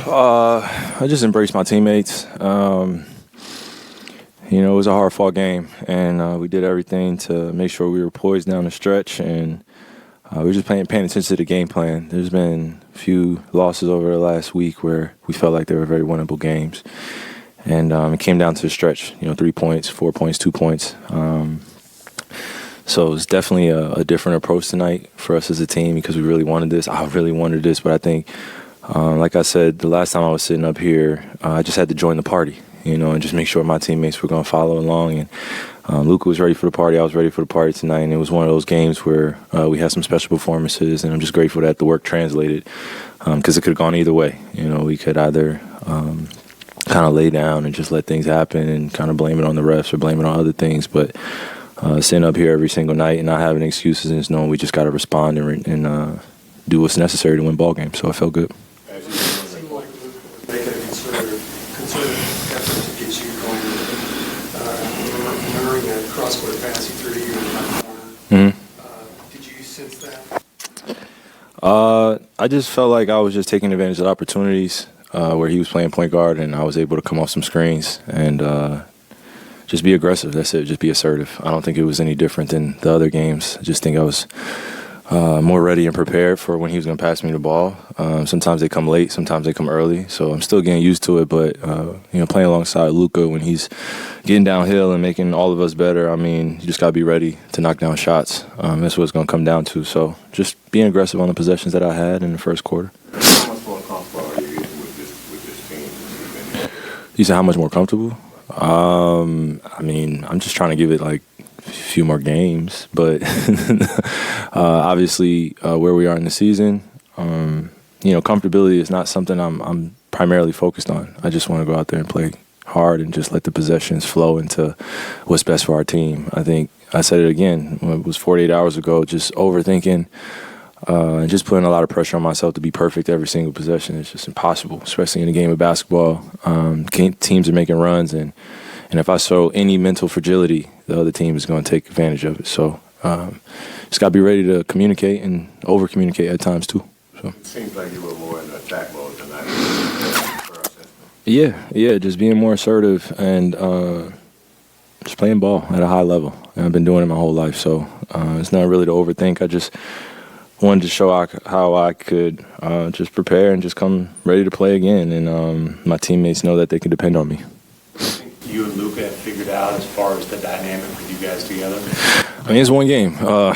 I just embraced my teammates. It was a hard-fought game, and we did everything to make sure we were poised down the stretch, and we were just paying attention to the game plan. There's been a few losses over the last week where we felt like they were very winnable games, and it came down to the stretch. 3 points, 4 points, 2 points. So it's definitely a different approach tonight for us as a team because we really wanted this. I really wanted this, but I think, like I said, the last time I was sitting up here, I just had to join the party, and just make sure my teammates were going to follow along. And Luka was ready for the party. I was ready for the party tonight, and it was one of those games where we had some special performances, and I'm just grateful that the work translated because it could have gone either way. We could either kind of lay down and just let things happen and kind of blame it on the refs or blame it on other things, but sitting up here every single night and not having excuses and just knowing we just got to respond and do what's necessary to win ball games. So I felt good. It seemed like Luka was making a concerted effort to get you going, remembering that cross-court pass he threw to you in the corner. Mm-hmm. Did you sense that? I just felt like I was just taking advantage of opportunities where he was playing point guard and I was able to come off some screens and just be aggressive. That's it. Just be assertive. I don't think it was any different than the other games. I just think I was more ready and prepared for when he was going to pass me the ball. Sometimes they come late. Sometimes they come early. So I'm still getting used to it. But, playing alongside Luka when he's getting downhill and making all of us better, I mean, you just got to be ready to knock down shots. That's what it's going to come down to. So just being aggressive on the possessions that I had in the first quarter. How much more comfortable are you with this team? You said how much more comfortable? I'm just trying to give it like a few more games, but obviously where we are in the season, comfortability is not something I'm primarily focused on. I just want to go out there and play hard and just let the possessions flow into what's best for our team. I think I said it again, it was 48 hours ago, just overthinking and just putting a lot of pressure on myself to be perfect every single possession. It's just impossible, especially in a game of basketball. Teams are making runs, and if I show any mental fragility, the other team is going to take advantage of it. So just got to be ready to communicate and over-communicate at times too. So. It seems like you were more in attack mode tonight. Yeah, just being more assertive and just playing ball at a high level. And I've been doing it my whole life, so it's not really to overthink. I just wanted to show how I could just prepare and just come ready to play again. And my teammates know that they can depend on me. You and Luka have figured out as far as the dynamic with you guys together? I mean, it's one game. I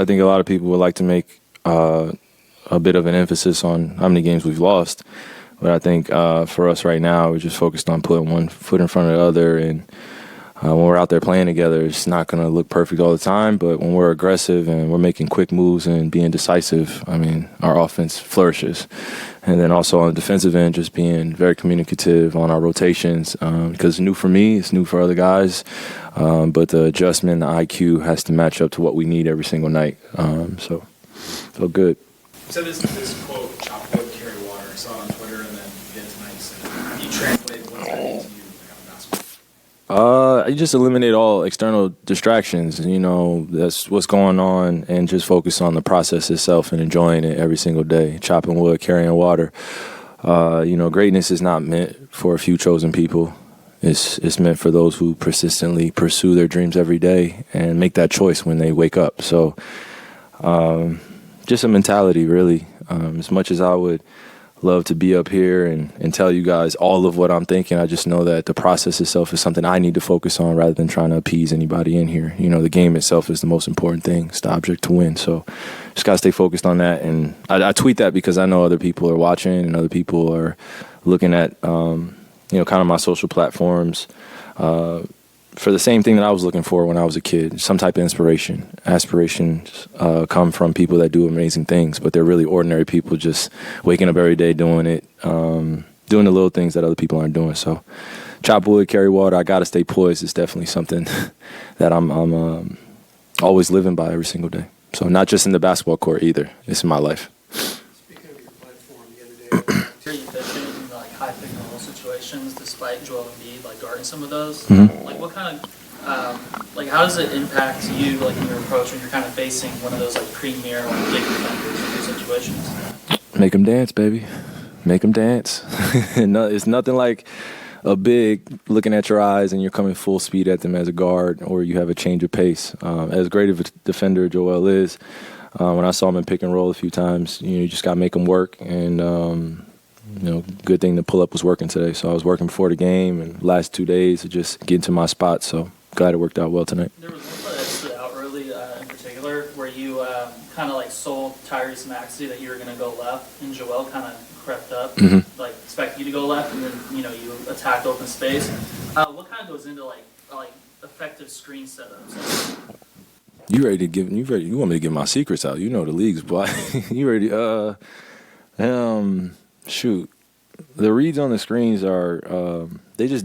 think a lot of people would like to make a bit of an emphasis on how many games we've lost. But I think for us right now, we're just focused on putting one foot in front of the other. And when we're out there playing together, it's not going to look perfect all the time. But when we're aggressive and we're making quick moves and being decisive, I mean, our offense flourishes. And then also on the defensive end, just being very communicative on our rotations because it's new for me, it's new for other guys. But the adjustment, the IQ has to match up to what we need every single night. So felt good. So this quote, chop wood, carry water, I saw it on Twitter, and then again tonight, so you translate what that means to you in basketball? You just eliminate all external distractions. That's what's going on, and just focus on the process itself and enjoying it every single day. Chopping wood, carrying water. Greatness is not meant for a few chosen people. It's meant for those who persistently pursue their dreams every day and make that choice when they wake up. So, just a mentality, really. As much as I would love to be up here and tell you guys all of what I'm thinking, I just know that the process itself is something I need to focus on rather than trying to appease anybody in here. The game itself is the most important thing. It's the object to win. So just got to stay focused on that. And I tweet that because I know other people are watching and other people are looking at, kind of my social platforms for the same thing that I was looking for when I was a kid, some type of inspiration. Aspirations come from people that do amazing things, but they're really ordinary people just waking up every day doing it, doing the little things that other people aren't doing. So chop wood, carry water, I got to stay poised. It's definitely something that I'm always living by every single day. So not just in the basketball court either. It's in my life. Speaking of your platform the other day, Are you fishing in high pick and roll situations despite Joel Embiid guarding some of those? Mm-hmm. What kind of how does it impact you in your approach when you're kind of facing one of those premier big defenders in these situations? Make them dance, baby. make them dance. It's nothing like a big looking at your eyes and you're coming full speed at them as a guard, or you have a change of pace. As great of a defender Joel is, when I saw him in pick and roll a few times, you just got to make him work. And good thing the pull up was working today. So I was working before the game, and last 2 days of just getting to my spot. So glad it worked out well tonight. There was one play that stood out early in particular where you kind of like sold Tyrese Maxey that you were going to go left, and Joel kind of crept up, like expect you to go left, and then you attacked open space. What kind of goes into like effective screen setups? You ready to give? You want me to give my secrets out? You know the leagues, boy. You ready? Shoot. The reads on the screens are they're just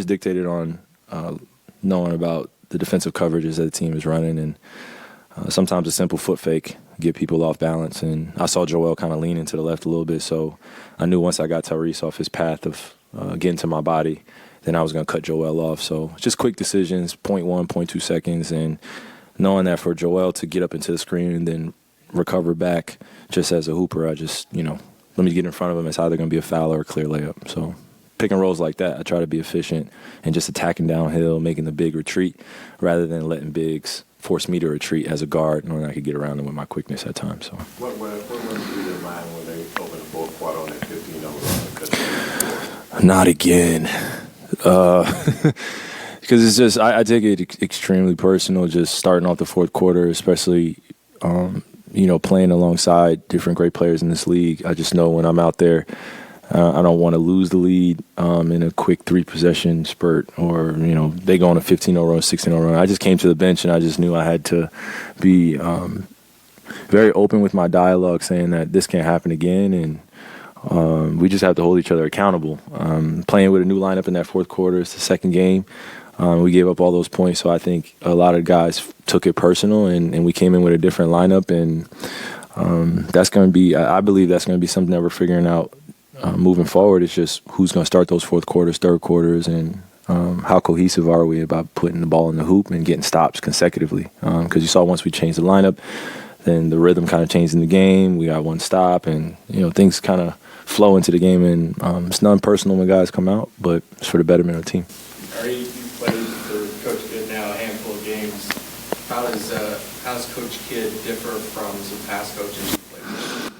dictated on knowing about the defensive coverages that the team is running, and sometimes a simple foot fake get people off balance. And I saw Joel kind of lean into the left a little bit, so I knew once I got Tyrese off his path of getting to my body, then I was going to cut Joel off. So just quick decisions, 0.1, 0.2 seconds, and knowing that for Joel to get up into the screen and then recover back just as a hooper, I just, let me get in front of him. It's either going to be a foul or a clear layup. So pick and rolls like that, I try to be efficient and just attacking downhill, making the big retreat rather than letting bigs force me to retreat as a guard, knowing I could get around them with my quickness at times. So What went through your mind when they opened the fourth quarter on that 15-0 run? not again. Because it's just, I take it extremely personal, just starting off the fourth quarter, especially, playing alongside different great players in this league. I just know when I'm out there, I don't want to lose the lead in a quick 3-possession spurt, or, they go on a 15-0 run, 16-0 run. I just came to the bench and I just knew I had to be very open with my dialogue, saying that this can't happen again, and we just have to hold each other accountable. Playing with a new lineup in that fourth quarter, it's the second game. We gave up all those points, so I think a lot of guys took it personal, and we came in with a different lineup, and that's going to be, I believe that's going to be something that we're figuring out moving forward. It's just who's going to start those fourth quarters, third quarters, and how cohesive are we about putting the ball in the hoop and getting stops consecutively. Because you saw once we changed the lineup, then the rhythm kind of changed in the game. We got one stop, and things kind of flow into the game, and it's non-personal when guys come out, but it's for the betterment of the team. You played for Coach Kidd now a handful of games. How does Coach Kidd differ from some past coaches you played with?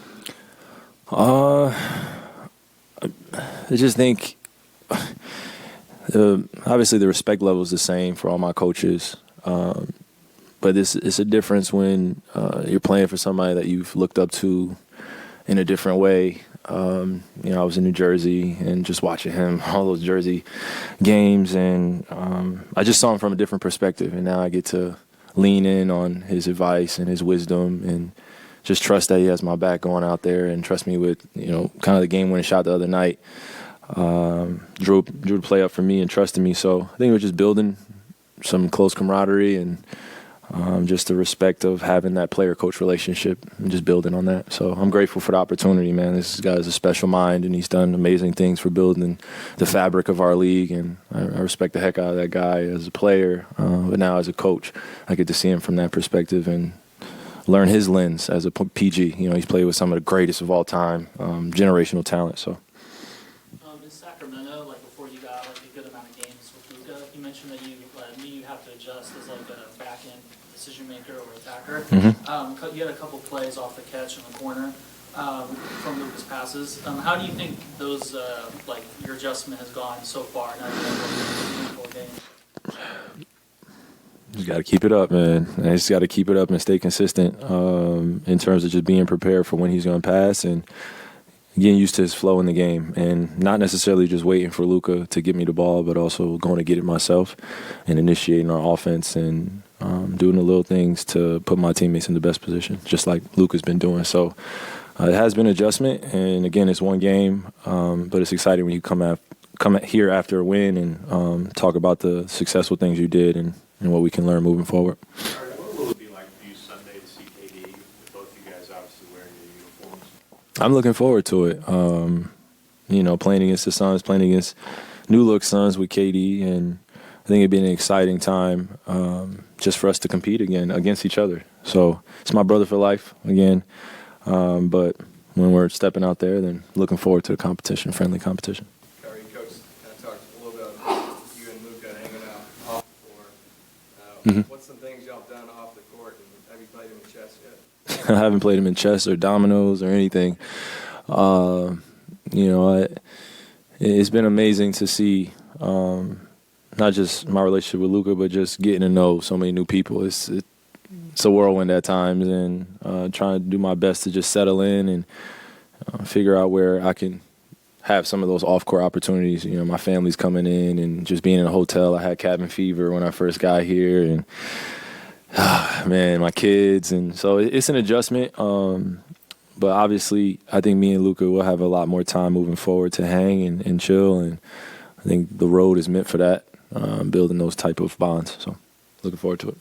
I just think, obviously the respect level is the same for all my coaches, but it's a difference when you're playing for somebody that you've looked up to in a different way. I was in New Jersey and just watching him, all those Jersey games, and I just saw him from a different perspective, and now I get to lean in on his advice and his wisdom and just trust that he has my back going out there, and trust me with, kind of the game-winning shot the other night. Drew the play up for me and trusted me. So I think we're just building some close camaraderie and just the respect of having that player-coach relationship and just building on that. So I'm grateful for the opportunity, man. This guy has a special mind, and he's done amazing things for building the fabric of our league, and I respect the heck out of that guy as a player. But now as a coach, I get to see him from that perspective and learn his lens as a PG. He's played with some of the greatest of all time, generational talent. So. In Sacramento, before you got a good amount of games with Luka, you mentioned that you knew you have to adjust as a back-end decision maker or attacker. You had a couple plays off the catch in the corner from Luka's passes. How do you think those your adjustment has gone so far now that you've been in 4 games? You got to keep it up, man. I just got to keep it up and stay consistent in terms of just being prepared for when he's going to pass and getting used to his flow in the game, and not necessarily just waiting for Luka to get me the ball, but also going to get it myself and initiating our offense and doing the little things to put my teammates in the best position, just like Luka's been doing. So it has been adjustment, and again, it's one game, but it's exciting when you come here after a win and talk about the successful things you did and what we can learn moving forward. What will it be like for you Sunday to see KD with both you guys obviously wearing your uniforms? I'm looking forward to it. Playing against the Suns, playing against new look Suns with KD, and I think it'd be an exciting time just for us to compete again against each other. So it's my brother for life again, but when we're stepping out there, then looking forward to the competition, friendly competition. Kyrie, Coach kind of talked a little bit about you and Luka hanging out off the court. What's some things y'all done off the court, and have you played him in chess yet? I haven't played him in chess or dominoes or anything. It's been amazing to see not just my relationship with Luka, but just getting to know so many new people. It's a whirlwind at times, and trying to do my best to just settle in and figure out where I can have some of those off-court opportunities. My family's coming in, and just being in a hotel. I had cabin fever when I first got here, and man, my kids, and so it's an adjustment. But obviously, I think me and Luka will have a lot more time moving forward to hang and chill, and I think the road is meant for that, building those type of bonds. So looking forward to it.